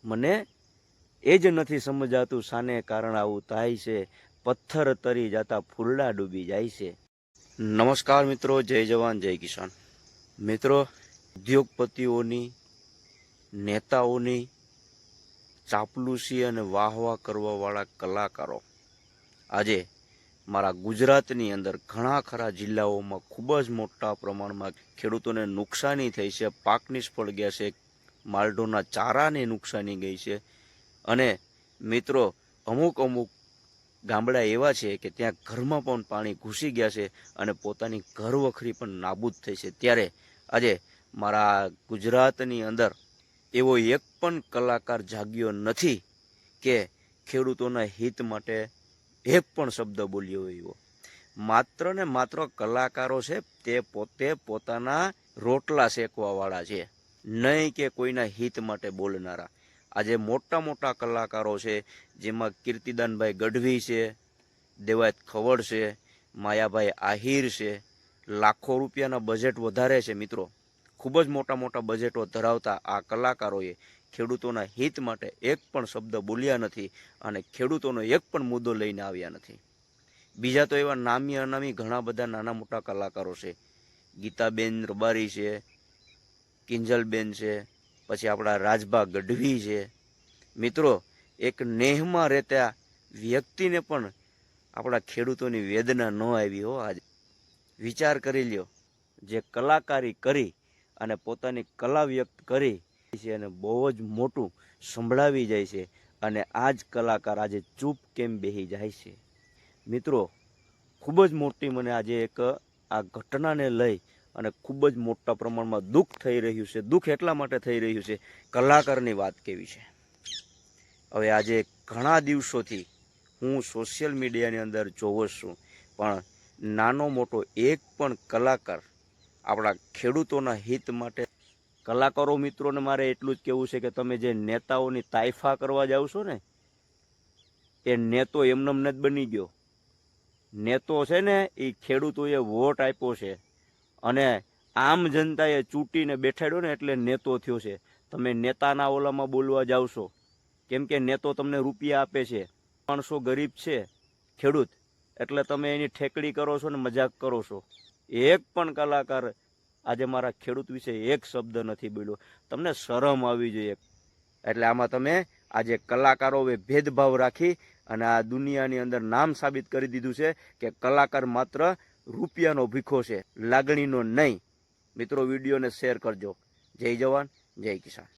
મને એ જ નથી સમજાતું શાને કારણ આવું થાય છે, પથ્થર તરી જતા ફૂલડા ડૂબી જાય છે. નમસ્કાર મિત્રો, જય જવાન જય કિસાન. મિત્રો, ઉદ્યોગપતિઓની, નેતાઓની ચાપલુસી અને વાહવા કરવાવાળા કલાકારો આજે મારા ગુજરાતની અંદર ઘણા ખરા જિલ્લાઓમાં ખૂબ જ મોટા પ્રમાણમાં ખેડૂતોને નુકસાની થઈ છે, પાક નિષ્ફળ ગયા છે, માલઢોરના ચારાને નુકસાની ગઈ છે. અને મિત્રો, અમુક ગામડા એવા છે કે ત્યાં ઘરમાં પણ પાણી ઘૂસી ગયા છે અને પોતાની ઘર વખરી પણ નાબૂદ થઈ છે. ત્યારે આજે મારા ગુજરાતની અંદર એવો એક પણ કલાકાર જાગ્યો નથી કે ખેડૂતોના હિત માટે એક પણ શબ્દ બોલ્યો એવો. માત્ર ને માત્ર કલાકારો છે તે પોતે પોતાના રોટલા શેકવાવાળા છે, નહીં કે કોઈના હિત માટે બોલનારા. આજે મોટા મોટા કલાકારો છે, જેમાં કીર્તિદાનભાઈ ગઢવી છે, દેવાયત ખવડ છે, માયાભાઈ આહિર છે. લાખો રૂપિયાના બજેટ વધારે છે મિત્રો. ખૂબ જ મોટા મોટા બજેટો ધરાવતા આ કલાકારોએ ખેડૂતોના હિત માટે એક પણ શબ્દ બોલ્યા નથી અને ખેડૂતોનો એક પણ મુદ્દો લઈને આવ્યા નથી. બીજા તો એવા નામી અનામી ઘણા બધા નાના મોટા કલાકારો છે. ગીતાબેન રબારી છે, કિંજલબેન છે, પછી આપણા રાજભા ગઢવી છે. મિત્રો, એક નેહમાં રહેતા વ્યક્તિને પણ આપણા ખેડૂતોની વેદના ન આવી હો. આજે વિચાર કરી લ્યો, જે કલાકારી કરી અને પોતાની કલા વ્યક્ત કરી છે અને બહુ જ મોટું સંભળાવી જાય છે, અને આ જ કલાકાર આજે ચૂપ કેમ બેસી જાય છે. મિત્રો, ખૂબ જ મોટી મને આજે એક આ ઘટનાને લઈ અને ખૂબ જ મોટા પ્રમાણમાં દુઃખ થઈ રહ્યું છે. દુઃખ એટલા માટે થઈ રહ્યું છે, કલાકારની વાત કેવી છે. હવે આજે ઘણા દિવસોથી હું સોશિયલ મીડિયાની અંદર જોઉં છું, પણ નાનો મોટો એક પણ કલાકાર આપણા ખેડૂતોના હિત માટે. કલાકારો મિત્રોને મારે એટલું જ કહેવું છે કે તમે જે નેતાઓની તાઇફા કરવા જાઓ છો ને, એ નેતો એમનેમ નથી બની ગયો. નેતો છે ને, એ ખેડૂતોએ વોટ આપ્યો છે અને આમ જનતાએ ચૂંટીને બેઠાડ્યો ને એટલે નેતો થયો છે. તમે નેતાના ઓલામાં બોલવા જાવ છો, કેમ કે નેતો તમને રૂપિયા આપે છે. માણસો ગરીબ છે, ખેડૂત, એટલે તમે એની ઠેકડી કરો છો ને મજાક કરો છો. એક પણ કલાકાર આજે મારા ખેડૂત વિશે એક શબ્દ નથી બોલ્યો. તમને શરમ આવી જોઈએ. એટલે આમાં તમે આજે કલાકારોએ ભેદભાવ રાખી અને આ દુનિયાની અંદર નામ સાબિત કરી દીધું છે કે કલાકાર માત્ર રૂપિયાનો ભીખો છે, લાગણીનો નહીં. મિત્રો, વિડીયોને શેર કરજો. જય જવાન જય કિસાન.